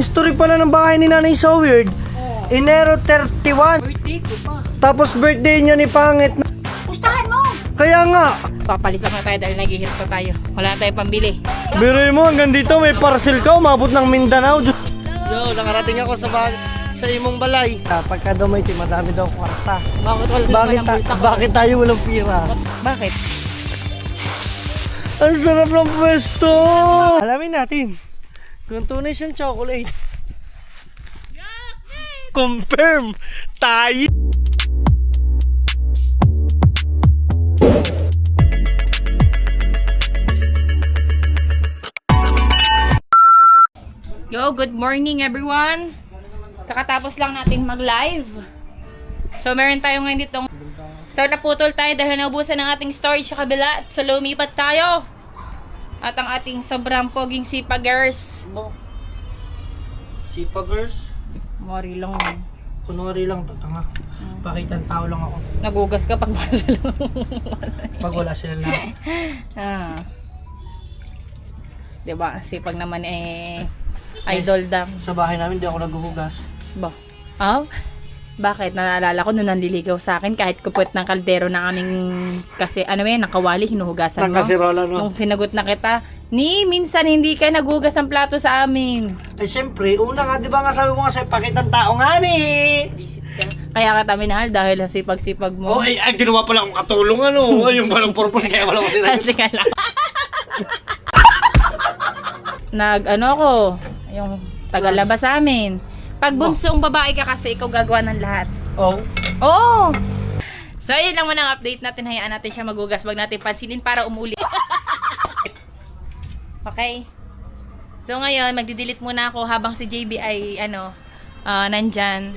history pala ng bahay ni Nanay so weird. Enero 31. Birthday ko pa. Tapos birthday niya ni Pangit. Pustahan mo! Kaya nga, Papalis lang na tayo dahil naghihirap na tayo. Wala na tayong pambili. biruin mo hanggang dito may parcel ka, umabot ng Mindanao. Yo, nakarating ako sa imong balay. Pagka daw may madami daw kwarta. Bakit wala naman ang bulta ko? Bakit tayo walang pira? Bakit? Ang sarap ng pwesto! Alamin natin kung tunay siyang chocolate. Confirm! Tayo! Yo, good morning everyone! Kakatapos lang natin mag-live. So, meron tayo ngayon ditong naputol tayo dahil naubusan ng ating storage sa kabila. So, lumipat tayo. At ang ating sobrang poging sipagers. Sipagers? Mori lang. Kunwari lang to, tanga. Pakitang tao lang ako. Nagugas ka pag basa lang. Pag wala sila lang. Ah. Diba? Sipag naman idol dam. Sa bahay namin, di ako naghuhugas. Ba? Ah? Bakit? Naalala ko nung nanliligaw sa akin kahit kupot ng kaldero ng aming kasi nakawali, hinuhugasan mo. Nakasirola, no? Nung sinagot na kita, minsan hindi ka nagugas ang plato sa amin. Eh, siyempre, una nga, di ba nga sabi mo nga sa'yo, pakitang tao nga ni. Kaya kita minahal dahil sa sipag-sipag mo. Oh, ay, ginawa pala akong katulong, ano? Yung palang purpose, kaya wala ko sinagot. Halika lang. Ako, yung tagalabas sa amin. Pag bunsong babae ka kasi, ikaw gagawa ng lahat. Oh. Oo! So, yun lang muna ang update natin. Hayaan natin siya magugas. Wag natin pansinin para umuli. Okay? So, ngayon, magdidelete muna ako habang si JB ay, nandyan.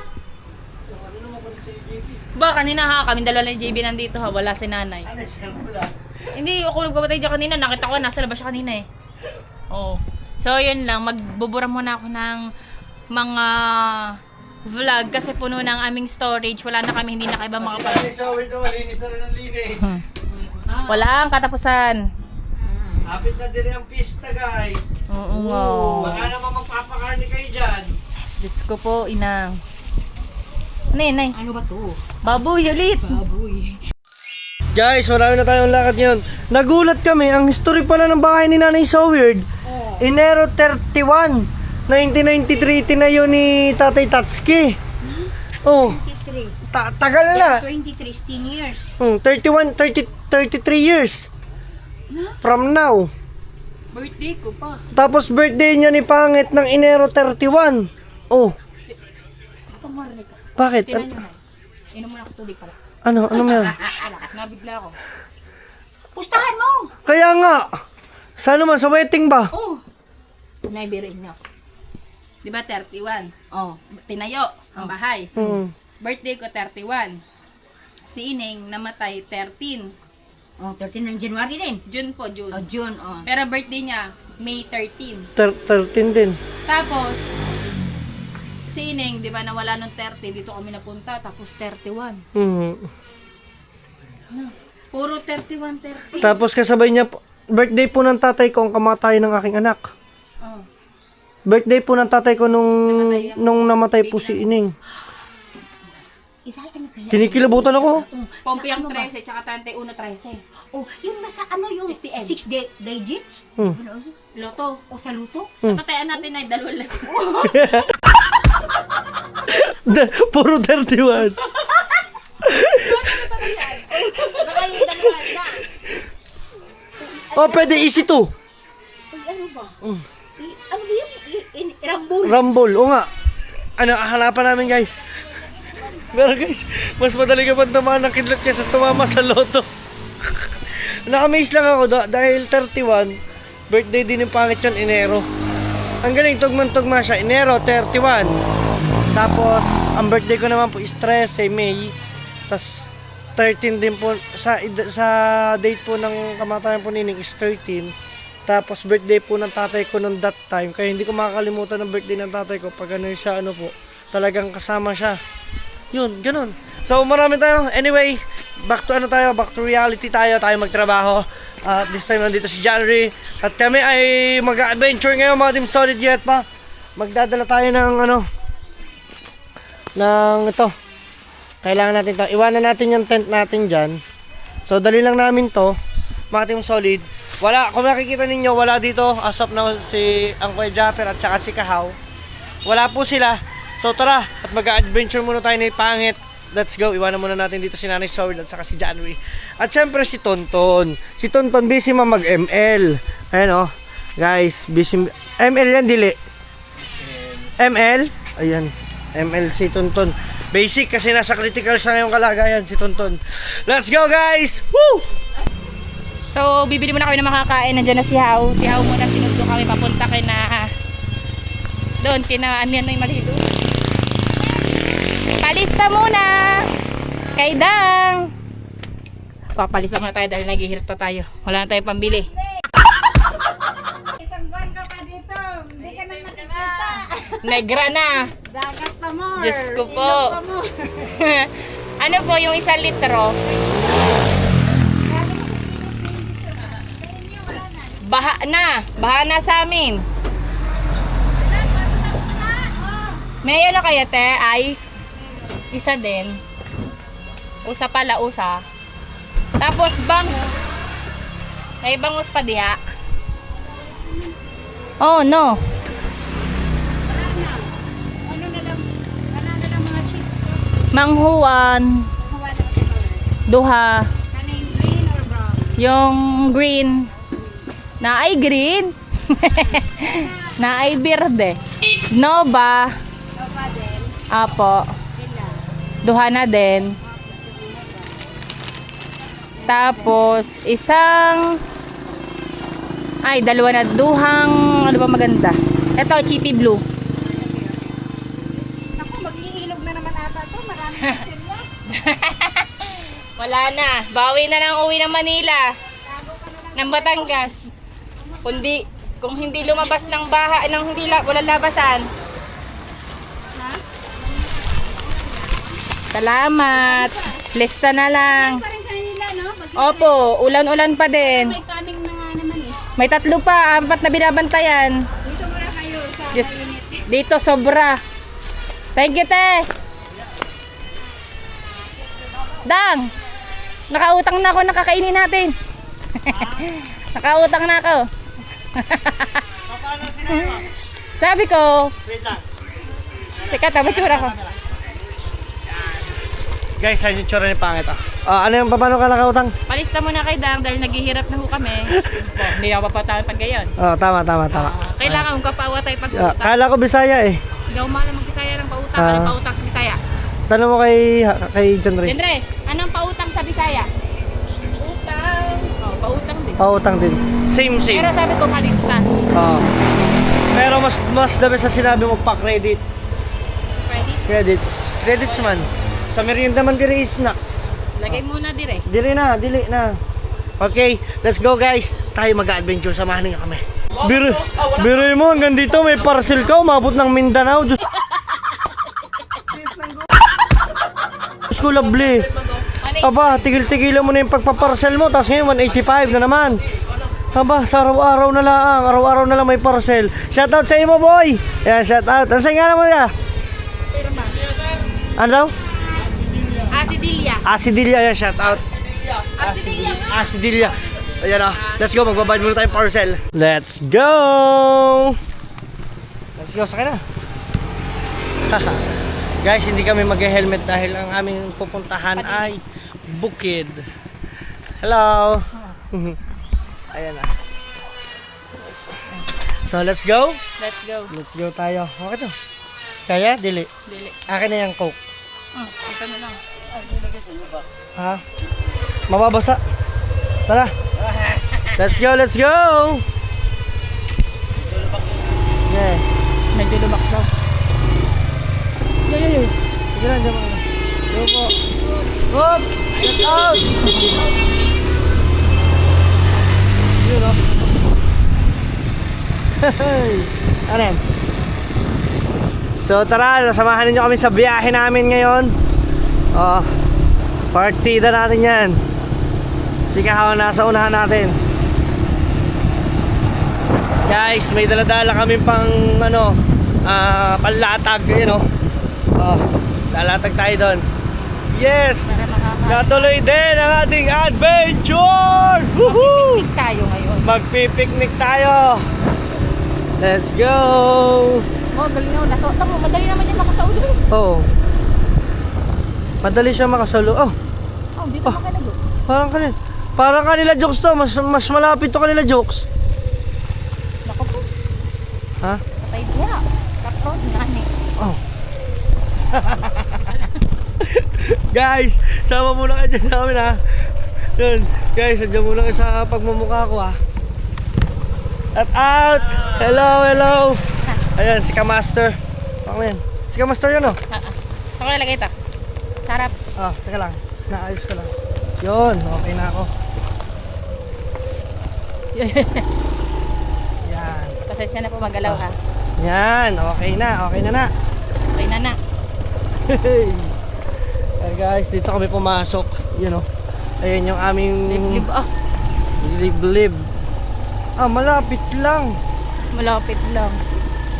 Ba, kanina kami dalawa lang JB nandito ha. Wala si nanay. Hindi, ako nagbabatay dyan kanina. Nakita ko, nasa labas siya kanina eh. Oo. So, yun lang. Magbubura muna ako ng mga vlog kasi puno ng aming storage. Wala na kami, hindi na kayo ba makapag... Linis na rin ang linis. Walang katapusan. Hapit na din ang pista, guys. Oo. Baka naman magpapakarni kayo dyan. Diyos ko po, ina. Nay. Ano ba to? Baboy ulit. Baboy. Guys, marami na tayong lakad ngayon. Nagulat kami, ang history pala ng bahay ni Nanay so weird. Enero 31, 1993, tinayo ni Tatay Tatsuki. Oh, 23. tagal na. 23, 10 years. 33 years. From now. Birthday ko pa. Tapos birthday niya ni Pangit ng Enero 31. Oh, Kamarinig ka. bakit? Tinan nyo na. Inom muna ako tubig pala. Ano meron? Nabigla ako. Pustahan mo! Kaya nga, sa ano man, sa wedding ba? Oh. Naibirin nyo. Diba 31? Oh. Tinayo ang bahay. Hmm. Birthday ko 31. Si Ining namatay 13. Oh, 13 ng January din. June po, June. Oh, June. Oh. Pero birthday niya, May 13. 13 din. Tapos, si Ining, di ba, nawala nung 30, dito kami napunta, tapos 31. Hmm. Puro 31, 30. Tapos kasabay niya, birthday po ng tatay ko ang kamatayan ng aking anak. Oh. Birthday po ng tatay ko nung namatay po si Ining. Isa, ano kaya? Kinikilabutan ako. Pompiang Sa ano ba? 13, tsaka 31, 13. Oh, yung nasa ano yung STM. 6 digits? Hmm. Ano? Loto. O sa luto? Tatatayan natin ay dalawa lang. Puro 31. Baka yung dalawa lang. Oh, pwede easy to. Ay, ano ba? Ano ba yung rambol? Rumble. O nga. Ano, hanapan namin guys. Pero guys, mas madali ka pa tumahan ng kidlat kaysa tumama sa loto. Nakamaze lang ako dahil 31, birthday din ng Pangit yun, Enero. Ang galing, tugman-tugma siya, Enero 31. Tapos, ang birthday ko naman po is 13, May. Tapos, 13 din po, sa date po ng kamatayan po nining is 13. Tapos, birthday po ng tatay ko nung that time. Kaya hindi ko makakalimutan ng birthday ng tatay ko pag ano siya, ano po, talagang kasama siya. Yun, ganun. So, marami tayo. Anyway, back to reality tayo magtrabaho. At this time, nandito si January. At kami ay mag-adventure ngayon, mga Team Solid Yet pa. magdadala tayo ng ano, ng ito. Kailangan natin to. Iwanan natin yung tent natin dyan. So, dali lang namin to. Mga Team Solid. Wala, kung nakikita ninyo, wala dito as of now si ang Kuya Japper at saka si Kahaw. Wala po sila. So, tara. At mag-adventure muna tayo ni Pangit. Let's go. Iwanan muna natin dito si Nanay Sword at saka si Janwy. At syempre si Tonton. Si Tonton busy mag-ML. Ayan o. Guys, busy. ML yan, dili. ML? Ayan. ML si Tonton. Basic kasi nasa critical siya ngayong kalagayan si Tonton. Let's go guys! Woo! So, bibili muna kami ng makakain. Nandiyan na si Hao. Si Hao muna sinundo kami papunta kay na doon, kina ano yan yung malido. Palista muna! Kay Dang! Papalista muna tayo dahil naghihirap na tayo. Wala na tayong pambili. Isang buwan ka pa dito. Hindi ka na makikita. Negra na! Dagat pa more. Diyos ko po. Ilog pa more. Ano po yung 1 litro? Baha na sa amin. May ano kaya te? Ice? Isa din. Usa pala, usa. Tapos bangus. May bangus pa diha. Oh no. Ano na lang? Wala na lang mga chips. Manghuan. Wala na sa color. Duha. Kaning green or brown? Yung green. Na ay green. Na ay berde. Nova. Nova din. Apo. Sila. Duha na din. Tapos isang dalawa na duhang ano ba maganda. Ito chippy blue. Naku, mag-iilog na naman ata to. Marami na sila. Wala na. Bawi na lang uwi ng Manila. Ng Batangas. Kung hindi lumabas ng bahay, nang hindi walang labasan. Salamat. Lista na lang. Pa rin sa nila, no? Opo, ulan-ulan pa din. May coming na nga naman eh. May 3 pa, 4 na binabantayan. Dito muna kayo sa Yes. unit. Dito sobra. Thank you, te. Dang. Nakautang na ako, nakakainin natin. Nakautang na ako. Sabi ko, Wait lang. teka, tabatsura ko. Guys, saan yung tsura ni Pangit ah? Ano yung paano ka nakautang? Palista muna kay Dang dahil naghihirap na ho kami. Hindi ako papatawa pag gayon. Tama. Kailangan mong kapawa tayo pag utang. Kala ko Bisaya eh. Hindi ako mahal mag-Bisaya ng pautang. Anong pautang sa Bisaya? Tanong mo kay John Ray. Jendre, anong pautang sa Bisaya? Utang. Oh, pautang din. Pautang din. Same. Pero sabi ko palista. Pero mas the best sa sinabi mo pa credit. Ready? Credits man. Sa merienda man diri is snacks. Lagay muna dire. Dili na. Okay, let's go guys. Tayo mag-adventure, samahan niyo kami. Biro mo hanggang dito may parcel ka, umabot ng Mindanao. Diyos ko, lovely. Aba, tigil-tigilan mo na yung pagpaparcel mo, tapos ngayon 185 na naman. Aba, sa araw-araw na lang may parcel. Shoutout sa imo, boy. Yan, shoutout. Ano sa nga naman niya? Ano daw? Asidilya. Asidilya, yan, shoutout. Asidilya nga. Asidilya. Ayan na. Let's go, magbabayad muna tayong parcel. Let's go! Let's go, sakay na. Guys, hindi kami mag-helmet dahil ang aming pupuntahan ay Bukid. Hello! Ayan na. So, let's go. Let's go. Let's go tayo. Okay to. Kaya? Dili. Dili. Akin na yung Coke. Ito na lang. Ha? Mababasa. Tara. Let's go, let's go! Yeah. Medyo lubak daw. Yeah. Sige lang, diyan mo. Go po. Hop! Get out! Yun o. Ano yan? So tara, samahan niyo kami sa biyahe namin ngayon. Partida natin yan. Sikahaw nasa unahan natin. Guys, may daladala kami pang panlatag, you know. Oh, lalatag tayo doon. Yes! Para makakain. Natuloy din ang ating adventure! Woohoo! Picnic tayo ngayon. Magpipiknik tayo! Let's go! Oh, galing na. Nasuot mo. Madali naman yan makasaulo. Oh. Madali siya makasalo. Oh, Oh, dito makalago. parang kanila jokes to. Mas malapit to kanila jokes. Naku po. Ha? Patay diya. Katrol. Gani. Oh. Guys, sama muna kayo dyan sa amin ha. Yun, guys, andyan muna kayo sa pagmumukha ko ha. At out! Hello! Ayan, si Kamaster. Baka yan. Si Kamaster yun oh. Saan ko nalagay ito? Sarap. Ah, teka lang. Naayos ko lang. Yun, okay na ako. Yan. Pasensya na po magalaw ha. Yan, okay na na. Okay na na. Hey. Hey guys, dito kami pumasok. You know. Ayan yung aming Liblib ah. liblib. Ah, malapit lang. Malapit lang.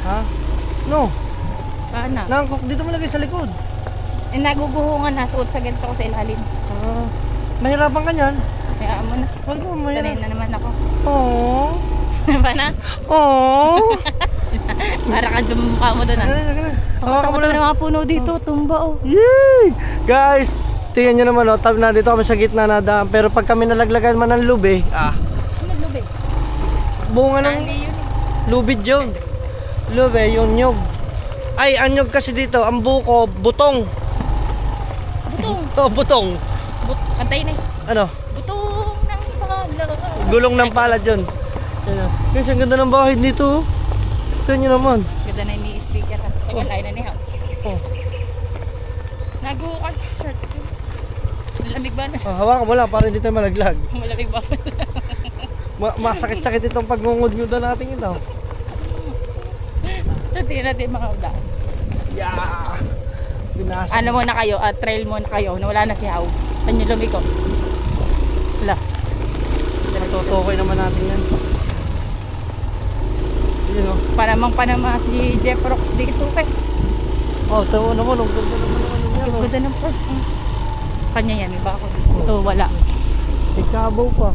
Ha? No. Sana. Nangkok dito malagay sa likod. Eh, naguguhungan na. Suot sa ganito ko sa ilalim. Ah, mahirapan ka niyan. Kaya mo na. Wag mo Sanay mahirap. na naman ako. Oh. Ba na? Oh. Para ka sa mukha mo doon ah. Hawakan mo Takot lang. na mga puno dito. Tumba oh. Yay! Guys, tingnan nyo naman oh, na dito kami sa gitna na daan. Pero pag kami nalaglagan man ng lube, Ano lubi? bunga ng Hindi yun eh. lubid yun. Lube, yung nyog. Ay, ang nyog kasi dito, ang buko, butong. Butong. Oh, butong. Kantay na eh. Ano? Butong ng palad. Gulong ng palad yun. Yan, oh. Guys, ang ganda ng bahay dito. Tingnan nyo naman. Ganda na yung speaker ha. Pagkalay na niya. Oh. Naguho ka sa shirt ko. Malamig ba na? Oh, hawakan mo lang para hindi tayo malaglag. Malamig ba? Masakit-sakit itong pagngungud-ngudan natin ito. Tingnan natin mga udaan. Yeah! Binasa. Ano muna kayo, trail muna kayo, na wala na si How. Saan nyo lumiko? Wala. Tutukoy naman natin yan. Yun oh. Panama si Jeff Rocks dito kay. Oh, tawo naman. Ang ganda naman naman yan. Ang Oh. ganda ng park. Kanya yan, iba ako. Ito wala. Ikabaw pa.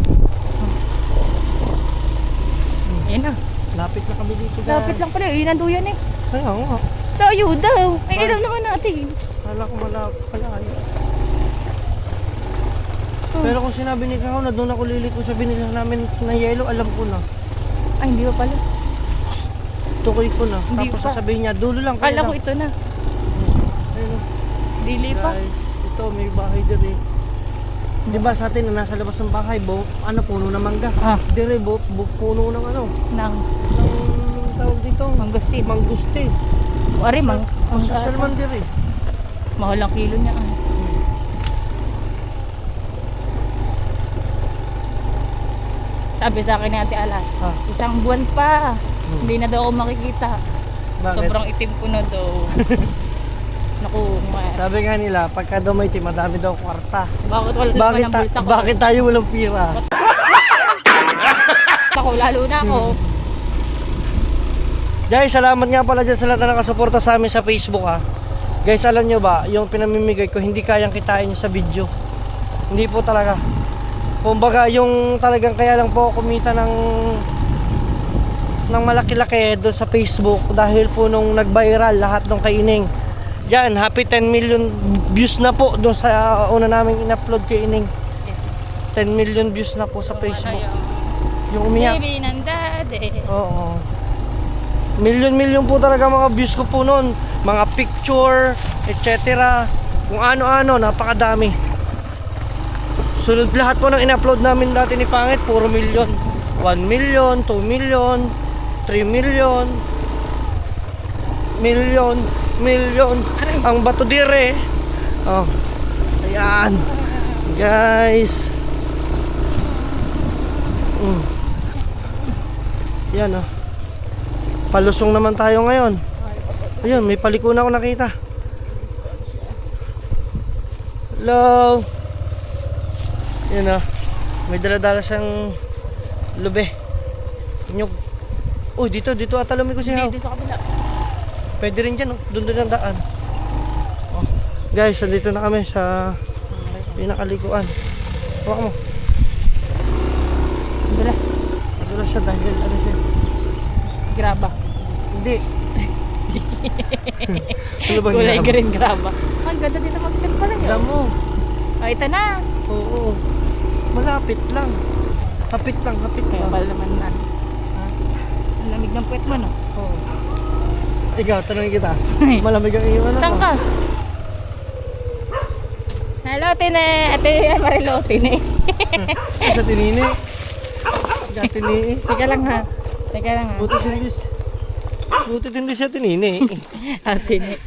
Ayun na. Lapit na kami dito. guys. Lapit lang pala. Ayun, nanduyan eh. Kaya nga. Tayo daw. Ay, Ay. alam naman natin. Kala ko malapit pala. Pero kung sinabi ni Kao na doon ako liliko sa binili namin na yelo, alam ko na. Ay, hindi ba pala? Tukoy ko na. Hindi Tapos pa. sasabihin niya, dulo lang. Kala ko ito na. Ayun oh. Dili pa. Guys, ito may bahay din eh. Di ba sa atin na nasa labas ng bahay, ano, puno ng mangga. Ah. Dire, puno ng ano, Nang ng tawag dito. mangustin. Mangustin. Ari, Ang social man dire. mahal ang kilo niya. Sabi sa akin ni Ate Alas, Ah. isang buwan pa. Hindi na daw ako makikita. Bakit? Sobrang itim ko na daw. Naku, Sabi nga nila, pagka daw may team, madami daw kwarta. bakit wala naman ang bulsa ko? Bakit tayo walang pira? Ako, lalo na ako. Guys, salamat nga pala dyan sa lahat na nakasuporta sa amin sa Facebook ha. Guys, alam nyo ba, yung pinamimigay ko, hindi kayang kitain nyo sa video. Hindi po talaga. Kumbaga, yung talagang kaya lang po kumita ng malaki-laki doon sa Facebook dahil po nung nag-viral lahat ng kaining. Yan, happy 10 million views na po doon sa una naming in-upload kay Ining. Yes. 10 million views na po sa Facebook. Yung Yung umiyak. baby ng daddy. Oo. Million po talaga mga views ko po noon. Mga picture, etc. Kung ano-ano, napakadami. Sunod lahat po ng in-upload namin dati ni Pangit, puro million. 1 million, 2 million, 3 million, million. Ang bato dire. Oh. Ayan. Guys. Yan oh. Palusong naman tayo ngayon. Ayun, may paliko na ako nakita. Hello. Yan oh. May dala-dala siyang lube. Nyug. Oh, dito ata lumiko si How. Dito sa kabila. Pwede rin dyan, oh. Doon ang daan. Oh. Guys, nandito na kami sa pinakalikuan. Hawak mo. Dulas. Madulas siya dahil ano siya. Graba. Hindi. Ano bang Kulay ginagawa? green graba. Ang ganda dito mag-sell pala yun. Alam mo. Oh, ito na. Oo. Malapit lang. Hapit lang, hapit Kaya lang. pala naman na. Ang lamig ng puwet mo, no? Oo. Ikaw, tanongin kita. Malamig ang iyong ano Saan ka? Hello, Tine. Ate Marilo, Tine. Sa tinini. Sa tinini. Teka lang ha. Teka lang ha. Butit hindi siya tinini. Ah, Tine.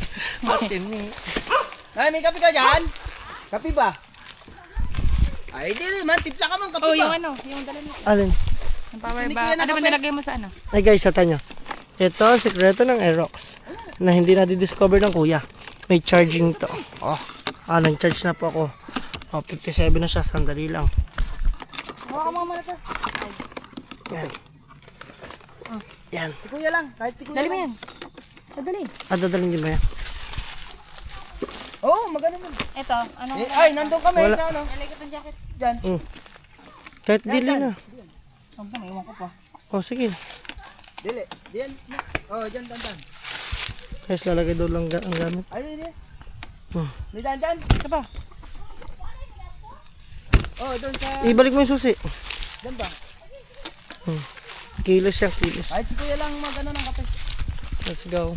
Tinini. Ay, may kape ka dyan? Kape ba? Ay, di naman. Tipla ka man kape Oh, ba? yung ano, yung dala mo. Alin? Yung power Gusto ni bank. Kuya ng Ano ba kape? nilagay mo sa ano? Ay guys, satan nyo. Ito ang sekreto ng Aerox na hindi na di-discover ng kuya. May charging to. Oh, nag-charge na po ako. Oh, 57 na siya. Sandali lang. Hawakan mo muna to. Yan. Yan. Si kuya lang. Kahit si kuya Dali mo lang. yan. Dali. Dadalhin din ba yan? Oo, magano mo. Ito, ano? Ay, nandun kami Wala. sa ano. Nalagay ko tong jacket. Dyan. Kahit dili na. Ang bang, iwan ko pa. Oh, sige. Dili. Diyan. Oh, dyan, dyan. Guys, lalagay doon lang ang gamit. Ay, di. Hmm. May dyan, dyan. Ito pa. Oh, doon sa... Ibalik mo yung susi. Dyan ba? Kilos yan, kilos. Kahit si kuya lang magano ng kape. Let's go.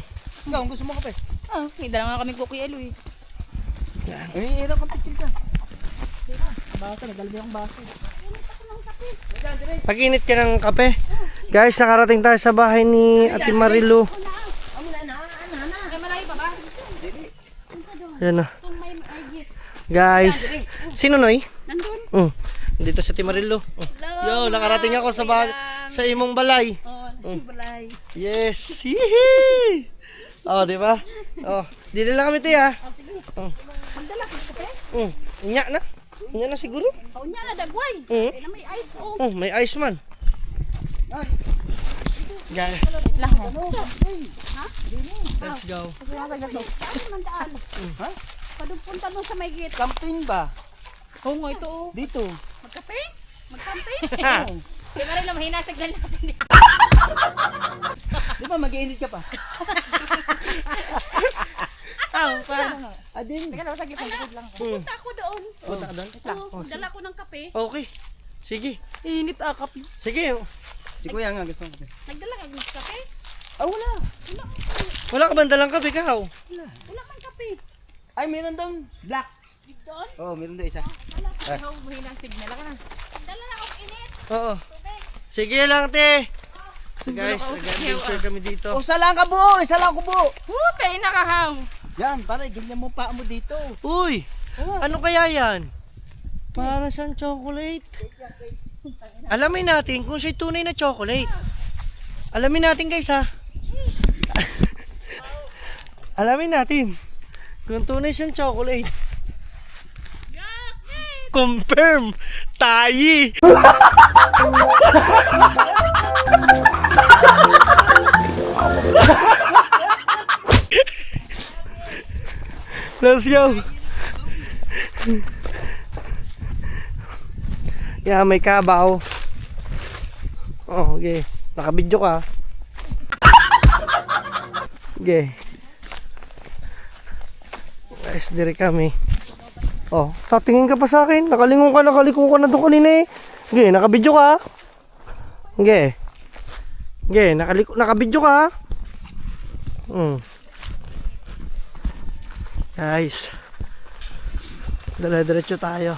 Ikaw, gusto mo kape? Ah, may dala nga kami cookie alo eh. Ay, ito kape, chika. Baso, nagdalbi akong baso. Dyan, dire. Pag-init ka ng kape. Guys, nakarating tayo sa bahay ni Ate Marilu. Ay, malayo pa ba? Ayan na. Guys, sino Noy? Nandun. Dito sa Ate Marilu. Yo, nakarating ako sa sa imong balay. Balay. Yes. Hihi. Oh, di ba? Oh, dili lang kami tiya. Magdala ka kape? Inya na. Inya na siguro. O niya na dagway. Mm. Ay na may ice o. Oh, may ice man. Guys, Wait lang ha. let's go. Ano man daan? Ha? Padugpunta mo sa may gate. Camping ba? Oo nga ito oh. Dito. Magkape? Magkampe? Di ba rin lang, hinasagdan natin. Di ba mag-iinit ka pa? Oh, paano? Adin. Teka lang, saglit lang. Punta ako doon. Punta ka doon? Oo, dala ko ng kape. Okay. Sige. Init akap. Sige. Si kuya nga gusto ng kape. Nagdala ka ng kape? Ah, wala. Wala ka bang dalang kape, Kao? Wala man kape. Ay, meron doon. Black. Doon? Oh, meron doon isa. Ikaw, mahina ang signal ka na. Dala na ako init. Oo. Sige lang, te. So guys, nag-adventure kami dito. Oh, isa lang ka buo. Isa lang ko buo. Tayo nakahang. Yan, pare, ganyan mo pa mo dito. Uy! Ano kaya yan? Para siyang chocolate. Alamin natin kung siya'y tunay na chocolate. Alamin natin guys ha. Alamin natin kung tunay siyang chocolate. Confirm! Tayi! Let's go! Yeah, may kabaw. Oh, okay. Nakabidyo ka. Okay. Guys, dire kami. Oh, tatingin ka pa sa akin. Nakalingon ka, nakaliko ka na doon kanina eh. Okay, nakabidyo ka. Okay. Okay, nakabidyo ka. Guys, dala-diretso tayo.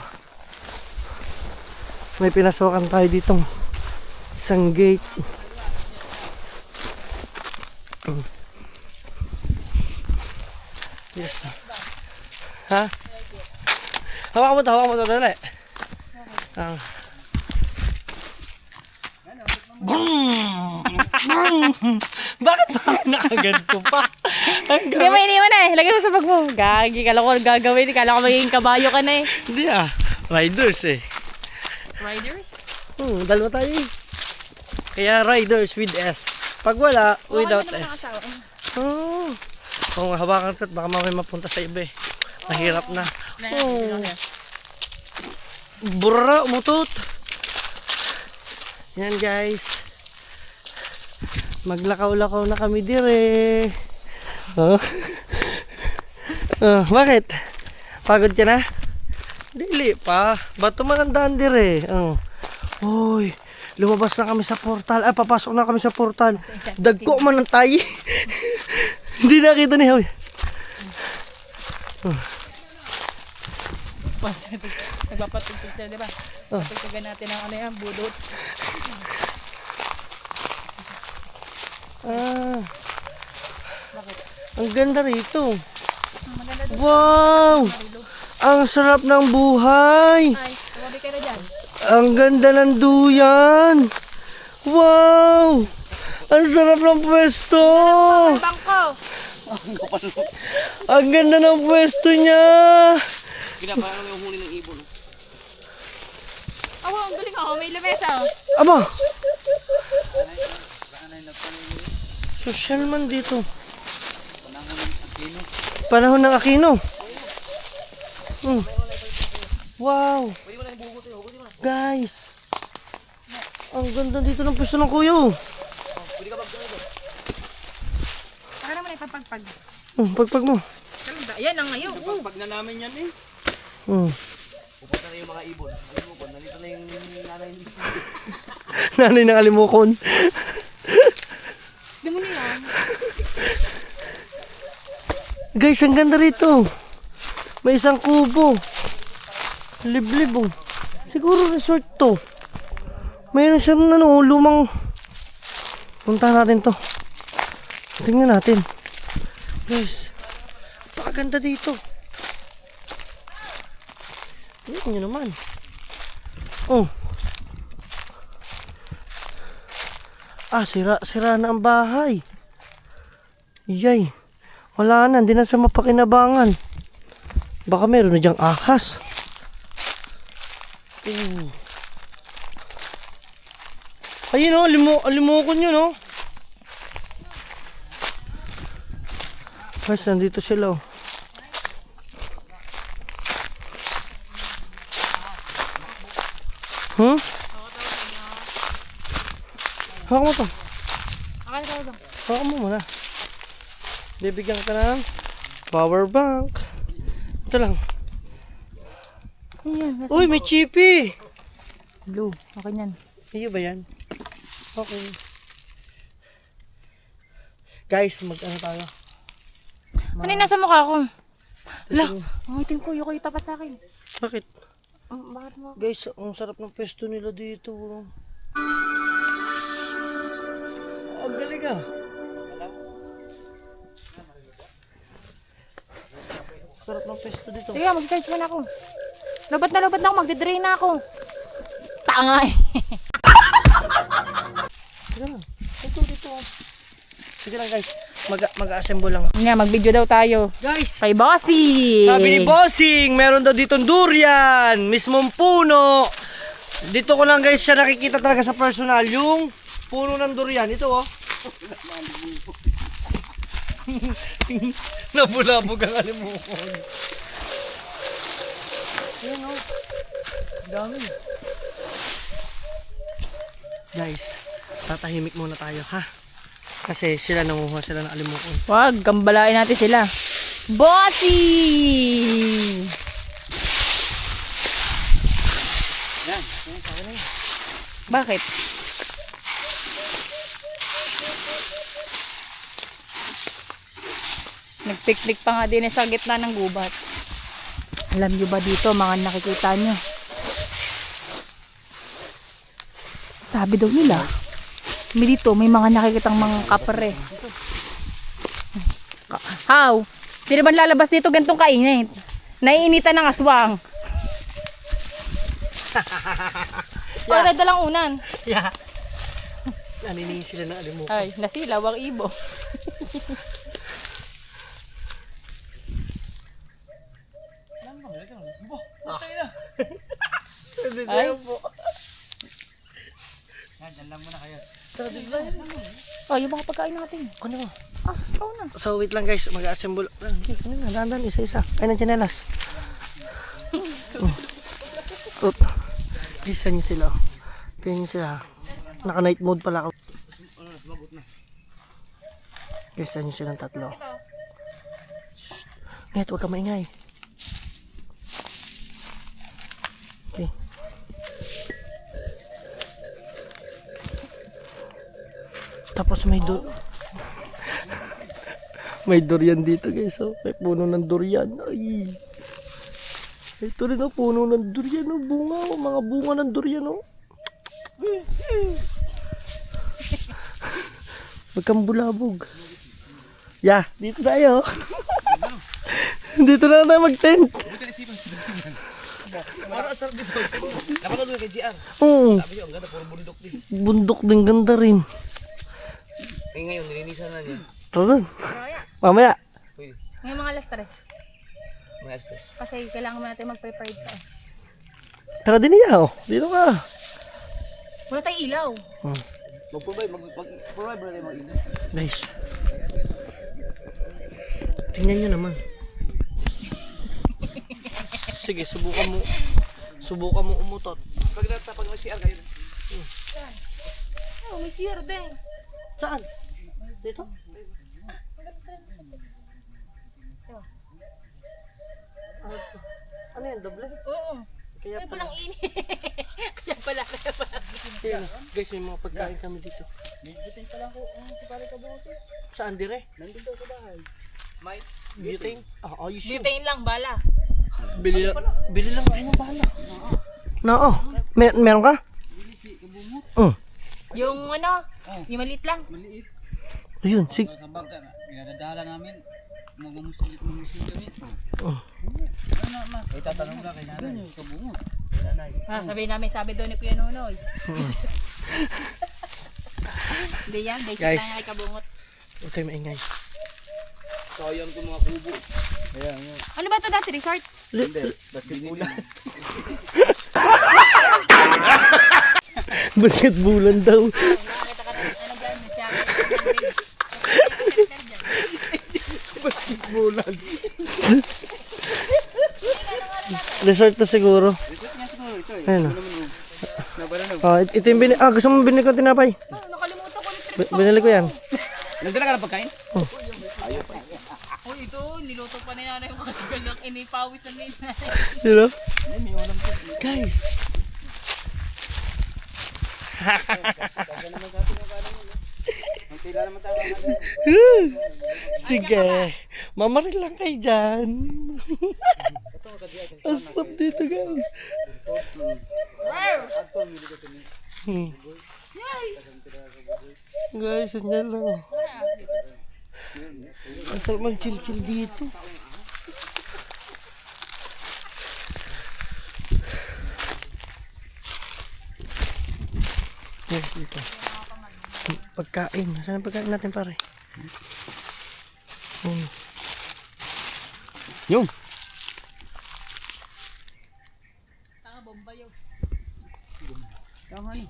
May pinasokan tayo ditong isang gate. Yes. Ha? Hawakan mo to, dali. Bakit tayo nakaganto pa? Hindi mo iniwan na eh. Lagay mo sa bag mo. Gagi, kala ko gagawin. Kala ko magiging kabayo ka na eh. Hindi riders eh. Riders? Dalawa tayo eh. Kaya riders with S. Pag wala, without S. Oh. Kung hawakan ko, baka mamaya mapunta sa iba eh. Mahirap na. Oh. Burra, umutot. Yan guys. Maglakaw-lakaw na kami dire. Oh. Oh, bakit? Pagod ka na? Dili pa. Bato man ang daan dire. Oh. Uy, lumabas na kami sa portal. Ay, papasok na kami sa portal. Dagko man ang tayi. Hindi nakita ni Hoy. Nagpapatugtog sila, di ba? Oh. Patugtugan natin ang ano yan, budot. Ah. Ang ganda rito. Maganda doon. Wow! Ang sarap ng buhay. Ay, tumabi kayo na dyan. Ang ganda ng duyan. Wow! Ang sarap ng pwesto. Bangko! Ang ganda ng pwesto niya. Pinaparang yung huli ng ibon. Oh, ang galing oh. May lamesa oh. Aba! Social man dito. Panahon ng Aquino. Wow! Guys! Ang ganda dito ng pwesto ng kuyo. Baka naman ipapagpag. Pagpag mo. Yan ang ngayon. Pag na namin yan eh. Pupunta na yung mga ibon. Ibon, nandito na yung nanay ni Nanay ng alimukon. Di mo niyan. Guys, ang ganda rito. May isang kubo. Liblib oh. Siguro resort to. Mayroon siyang lumang. Punta natin to. Tingnan natin. Guys, napakaganda dito. Tingnan nyo naman. Oh. Ah, sira na ang bahay. Yay. Wala na, hindi na sa mapakinabangan. Baka meron na dyang ahas. Ayun o, limukon yun o. Guys, nandito sila o. Hawak mo to. Akala ko ba? Hawak mo muna. Bibigyan ka ng power bank. Ito lang. Ayan. Uy, may chippy. Blue. Okay yan. Iyo ba yan? Okay. Guys, mag-ano tayo? Ano yung nasa mukha ko? Ala, ang itim ko. Yung tapat sa akin. Bakit? Bakit mo? Guys, ang sarap ng pesto nila dito. Ang galing ah. Sarap ng pesto dito. Sige, mag-charge muna ako. Labat na ako. Magde-drain na ako. Tanga eh. Sige lang. Dito. Sige lang guys. Mag-assemble lang. Nga, mag-video daw tayo. Guys, Kay Bossy. sabi ni Bossing, meron daw ditong durian. Mismong puno. Dito ko lang guys siya nakikita talaga sa personal. Yung puno ng durian. Ito oh. Nabulabog ang alimukon. Yan o. Dami. Guys, tatahimik muna tayo ha. Kasi sila nanguha sila ng alimukon. Wag, gambalain natin sila. Bossy! Yan. Bakit? Nagpiknik pa nga din sa gitna ng gubat. Alam nyo ba dito, mga nakikita nyo? Sabi daw nila, dito may mga nakikitang mga kapre. How? Sino ba lalabas dito gantong kainit? Naiinitan ng aswang. Pagkakad dalang unan. Yeah. Naniningin sila ng alimukon. Ay, nasilaw ang ibo. Ay. Yan, dyan lang muna kayo. Tara, bigla. Ay, yung mga pagkain natin. Ano mo? Ikaw na. So wait lang guys, mag-assemble. Dandan, isa-isa. Ay, nandiyan nelas. Guys, saan nyo sila? Tingnan nyo sila. Naka-night mode pala ako. Guys, saan nyo silang tatlo? Net, huwag ka maingay. Okay. Tapos may may durian dito guys. Oh. May puno ng durian. Ay. Ito rin ang puno ng durian. Oh. Bunga. Oh. Mga bunga ng durian. Oh. Huwag kang bulabog. Yeah, dito tayo. Dito na tayo mag-tent. Para asar dito. Dapat na kay GR. Oo. Sabi niyo, ang ganda, puro bundok din. Bundok din ganda rin. Eh ngayon, nilinisan na niya. Tara dun. Kaya. Mamaya. Pwede. Ngayon mga alas 3. May astes. Kasi kailangan mo natin mag-prepare pa. Tara din niya. Oh. Dito ka. Wala tayong ilaw. Mag-provide ba tayo mag-init? Guys. Tingnan nyo naman. Sige, subukan mo umutot. Pag may CR kayo. Oh, may CR din. Saan? Dito? Ano yan? Doble? Oo. Kaya Kaya pala. palang init. Kaya pala. Ayan, guys, may mga pagkain kami dito. Medyo pa lang ko. Si pare ka bukas eh. Saan dire? Nandun daw sa bahay. May Butane? Ah, ayos yun. Butane lang, bala. Bili lang ako ng bala. Oo. Meron ka? Yung ano, yung maliit lang. maliit. Ayun, sige. Sa baga, pinadadala namin. Magumusilit kami. Ay, tatanong lang kay nanay. Yung kabungot. Sabi doon ni Kuya Nunoy. Hindi yan, basic Guys. lang ay kabungot. Huwag kayo maingay. Sayang ko mga kubo. Ayan, ayan. Ano ba ito dati, resort? Basketbulan. Basketbulan daw. Nakakita ka na, ano dyan, siya. Basketbulan. Resort na siguro. Resort nga siguro ito eh. Ayun. Nabala na. Ito yung gusto mo binili ko tinapay? Nakalimutan ko ulit. Binili ko yan. Nagdala ka ng pagkain? Oh, ito, niluto pa ni nanay yung mga galang inipawis na nina. Sino? Guys. Sige. Mamaril lang kayo dyan. Ang sarap dito guys. Guys, andyan lang. Ang sarap mag-chill-chill dito. Yes, dito. Pagkain. Saan ang pagkain natin pare? Yung. Tanga bomba yun. Tama eh.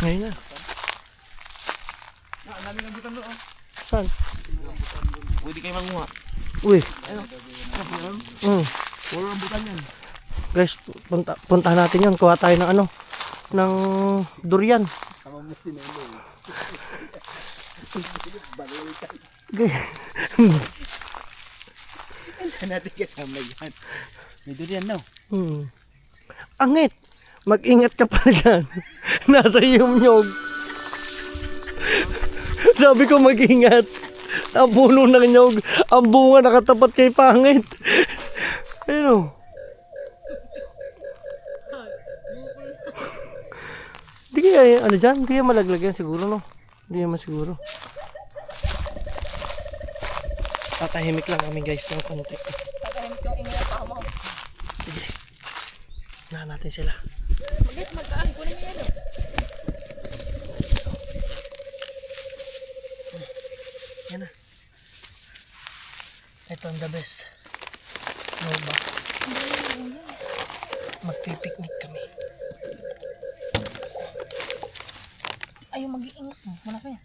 Ngayon na. Ang dami ng butang doon. Saan? Pwede kayo manguha. Uy. Puro ang butang yan. Guys, puntahan natin yun. Kuha tayo ng ano. Ng durian. Tama mo si Nelo. Okay. Natin kasama yan. May durian no? Angit. Mag-ingat ka pala dyan. Nasa iyong nyog. Sabi ko mag-ingat. Ang puno ng nyog. Ang bunga nakatapat kay pangit. Ayun o. Hindi kaya, ano dyan? Hindi kaya malaglag yan siguro, no? Hindi naman siguro. Tatahimik lang kami guys ng konti. Tatahimik yung ingay pa mo. Sige. Unahan natin sila. Magit, magkaan. Kunin mo yan. Yan na. Ito ang the best. No ba? Magpipiknik kami. ayaw mag-iingat mo. Wala ko yan.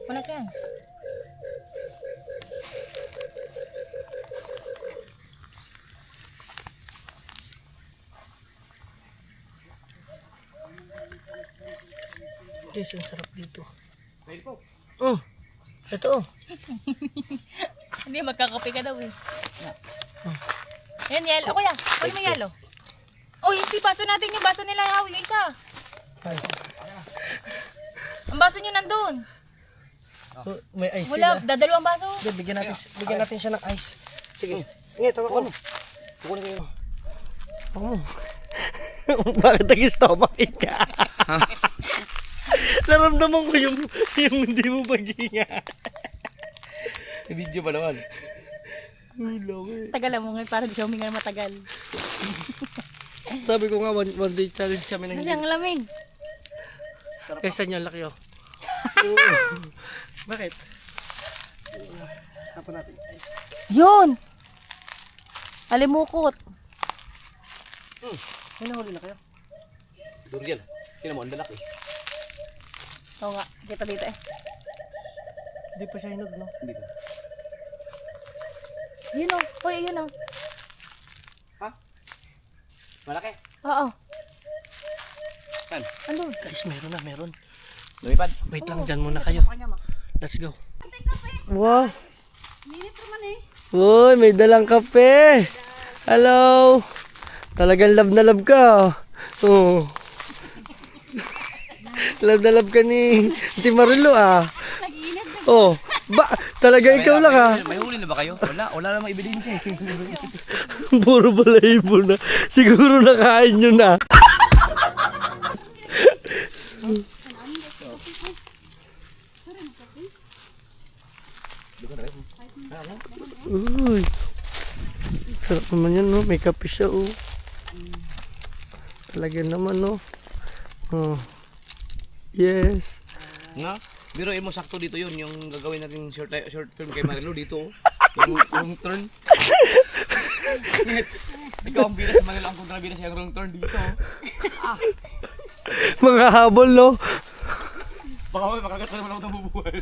Wala siya yan. Guys, ang sarap dito. Oh, ito. Hindi, magkakape ka daw eh. Yan, yelo. Kuya, wala may yelo. Oh, hindi. Baso natin yung baso nila. Yung isa. Ang baso nyo nandun. Oh, may ice Wala, sila. dadalawang baso. Sige, bigyan natin siya ng ice. Sige. Sige, tawa ko. Kukunin ko yun. Oh. Bakit nag-stomach ka? Naramdaman ko yung hindi mo pag-ingat. Video pa naman. Tagal mo ngayon para di siya huminga matagal. Sabi ko nga, one day challenge kami ng Kasi ang lamig. Kaysa niya, laki oh. Bakit? Tapon natin ice. Yun! Alimukot. May nahuli na kayo? Durian. Tingnan mo, ang lalaki. Oo nga, kita dito eh. Hindi pa siya hinog, no? Hindi pa. Yun o. Uy, yun o. Malaki. Oo. Saan? Ano? Guys, meron. Lumipad. Wait lang, dyan muna kayo. Let's go. Wow. Minit naman eh. Uy, may dalang kape. Hello. Talagang love na love ka. Oh. Love na love ka ni Marilu ah. Oh, talaga ikaw lang ah. May huli na ba kayo? Wala namang ebidensya eh. Puro balahibo na. Siguro nakain nyo na. Uy. Sarap naman yan, no? May kape siya, oh. Talaga naman, no? Oh. Yes. Nga? Biro mo sakto dito yun, yung gagawin natin short film kay Marilu dito. Yung turn. Ikaw ang bilas, Marilu ang kontrabilas yung wrong turn dito. Mga habol, no? Baka may makagat pa naman ako ng bubuhay.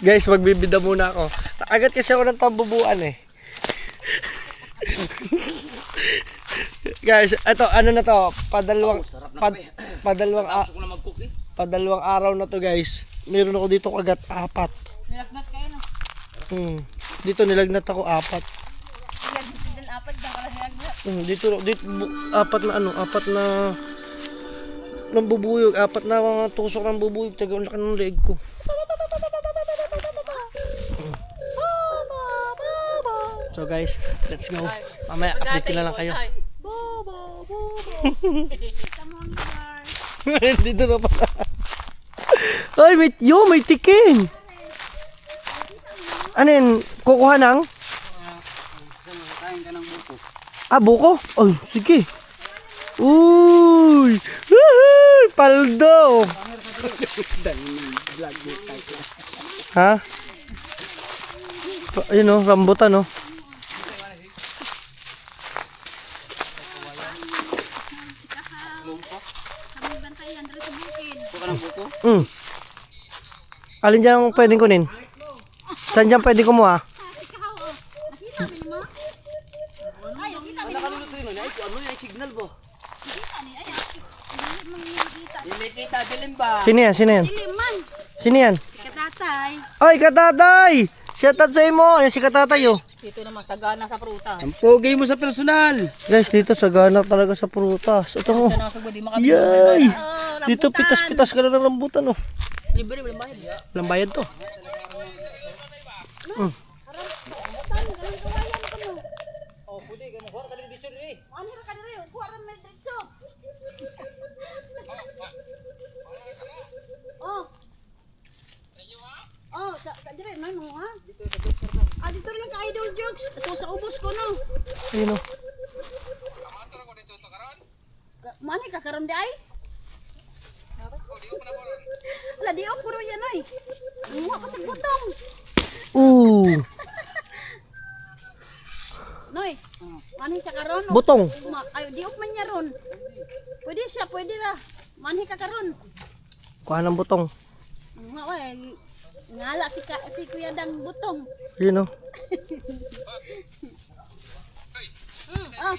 Guys, magbibida muna ako. Agad kasi ako ng tambubuan eh. Guys, ito, ano na to? Padalawang Tapos ko na mag-cook eh. padalawang araw na to, guys. Meron ako dito kagat 4. Nilagnat kayo no? Dito nilagnat ako 4. Yan, din apat, diyan ka lang nilagnat. Dito 4 na ano, 4 na ng bubuyog, 4 na mga tusok ng bubuyog. Taga ang laki ng leeg ko. So guys, let's go. Mamaya update ko na lang kayo. Dito na pala. Ay, may tiking. Ano yun? Kukuha ng? Buko? Oh, sige. Uy! Woohoo! Paldo! Ha? Ayun o, rambutan o. Alin dyan ang pwedeng kunin? Saan dyan pwedeng kumuha? Signal po. Kita, dilim ba? Sino yan? Sino yan? Liman. Sino yan? Katatay. Ay, katatay! Shoutout sa imo! Yan si katatay oh. Dito naman, sagana sa prutas. Ang pogi mo sa personal. Guys, dito sagana talaga sa prutas. Ito mo. Sa nakasagwa, di makabili. Yay! Dito pitas-pitas ka na ng rambutan oh. Libre, walang bayad. Walang bayad to. Ano ka na rin? Kuha rin may dito. Oh. Oh, dire may mo ha? Dito rin ka idol jokes. Ito sa ubos ko no. Ayun oh. Mani ka karon di ay? Ala di ko ro yan ay. Muha pa sa butong. Noy. Mani sa karon. Butong. Ay di man niya ron. Pwede siya isa, pwede ra. Manhi ka karon. Kuha ng butong. Nga wa, ngala si Kuya Dang butong. Yun o. Ah,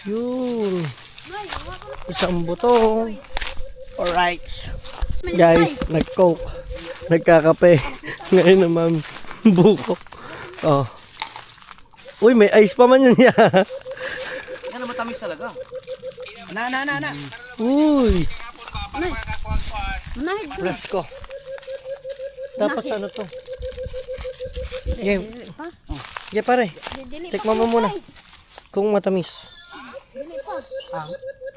Yun. ay, wa ko na. Isang butong. Alright. Guys, nag-coke. Nagkakape. Ngayon naman, buko. Oh. Uy, may ice pa man yun ya. Yan ang matamis talaga. Na. Uy, Manahig ko. presko. Dapat sa ano to? Game. Ha? Yeah, pare. Dili Tikman mo muna. Kung matamis. Dili pa.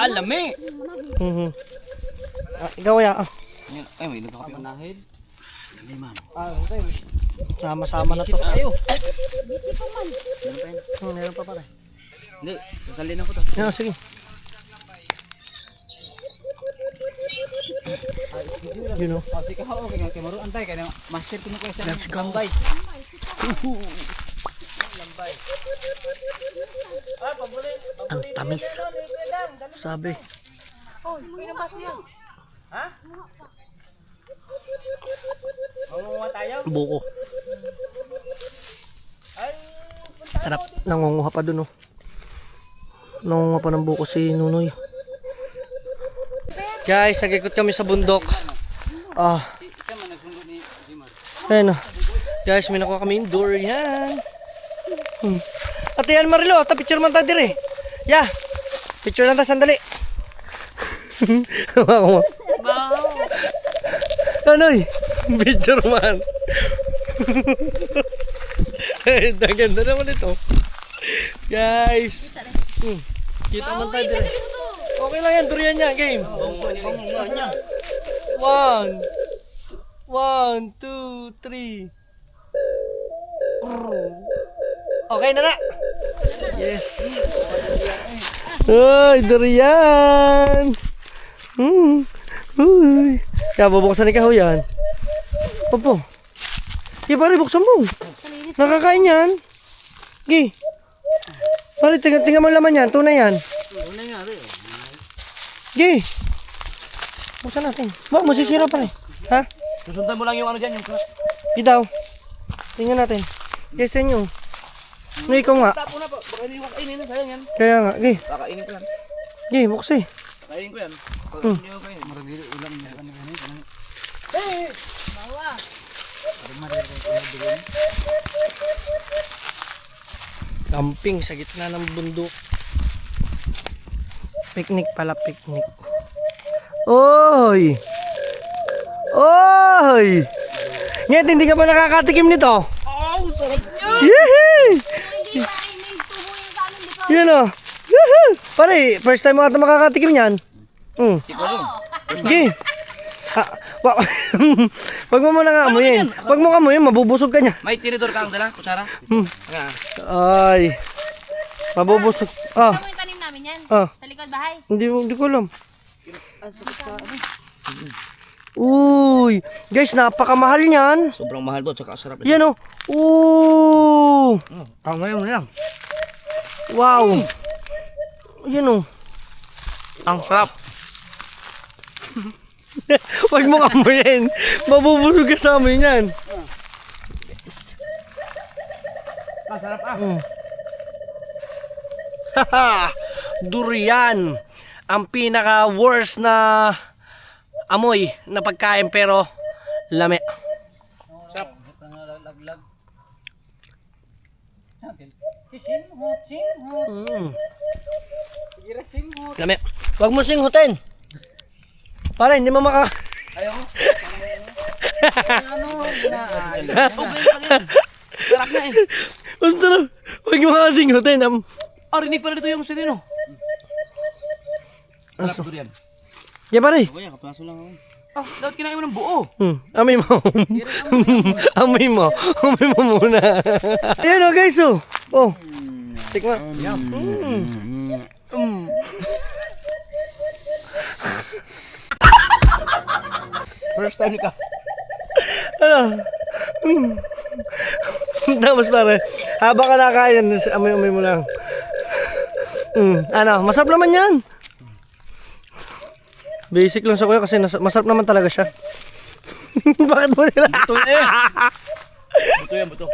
Alami! Mhm. Ikaw ya. Ay, may nagkakape. Manahid. Sama-sama na to. Busy pa man. Meron pa pare. Hindi, sasalin ako to. Yeah, sige. You know. Sige ka, okay. Kaya maroon antay. Kaya master ko na kayo sa Let's go. Lambay. Ang tamis. Sabi. Oh, ina ba siya? Buko. Sarap. Nangunguha pa dun oh. Nangunguha pa ng buko si Nunoy. Guys, nag-ikot kami sa bundok. Ayun oh. Guys, may nakuha kami yung durian. Ate yan Marilo, picture man tayo dire. Yeah. Picture lang tayo sandali. Wow. Anoy? Picture man. Ay, ganda naman ito. Guys. Kita man tayo dire. Okay lang yan, durian niya, game. 1, 2, 3. Okay na na. Yes. Ay, durian. Uy. Kaya bubuksan ni Kahoy yan. Opo. Gi, pare, buksan mo. Nakakain yan. Gi. Pare, tingnan mo laman yan. Tunay yan. Gi. Buksan natin. Wag mo sisira pare. Ha? Susundan mo lang yung ano dyan, yung crack. Gi daw. Tingnan natin. Yes, inyo. No, ikaw nga. Tapo na po. Baka hindi ko kainin. Sayang yan. Kaya nga. Gi. Kakainin ko yan. Gi, buksi. Kainin ko yan. Pag hindi ko kainin. Maragili ulam niya. Camping sa gitna ng bundok. Picnic pala, picnic. Oy! Oy! Ngayon, hindi ka ba nakakatikim nito? Oh, sarap! Yehey! Hindi pa may tubo yung kanin dito. Yan o. Yehey! Pare, first time mo ata makakatikim yan. Ikaw yun. Sige. Wag mo muna nga amuyin. Wag mo amuyin, mabubusog ka niya. May tinidor ka ang dala, kutsara? Nga. Ay. Mabubusog. Ah, Ano yung tanim namin yan? ah. Sa likod bahay. Hindi ko alam. Uy, guys, napakamahal niyan. Sobrang mahal to, tsaka sarap. Yan o. Ooh. Kamay mo lang. Wow. Yan o. Ang sarap. Wag mo kamuyin. Mabubusog ka sa amin yan. Sarap ah. Haha. Durian. Ang pinaka worst na amoy na pagkain pero lami. Sarap. Lami. Wag mo singhutin. Para hindi mo maka... Ayaw ko. Sarap na eh. Basta na. Wag mo makasinghutin. Rinig pala dito yung sirino. Sarap durian. Yeah, pare. Kuya, kaplaso lang ako. Dapat kinain mo ng buo. Amoy mo. Amoy mo. Amoy mo muna. Ayan o guys o. Oh. Tikma. First time ka. Ano? Tapos pare. Habang ka nakain, amoy-amoy mo lang. Ano? Masarap naman yan. Basic lang sa kuya kasi masarap naman talaga siya. Bakit mo nila? Buto eh. Buto yan, buto.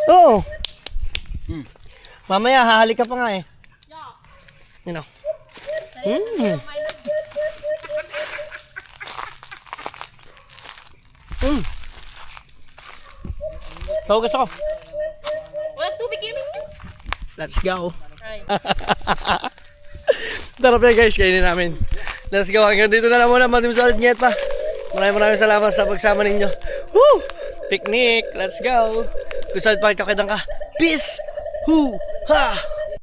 Oo. Mamaya, hahalik ka pa nga eh. You know. Hugas ako. Wala tubig inumin mo. Let's go. Right. Tarap yan guys, kainin namin. Let's go. Hanggang dito na lang muna. Maraming salamat pa. Maraming salamat sa pagsama ninyo. Woo! Picnic. Let's go. Kung saan pa kakitang ka. Peace. Hoo! Ha!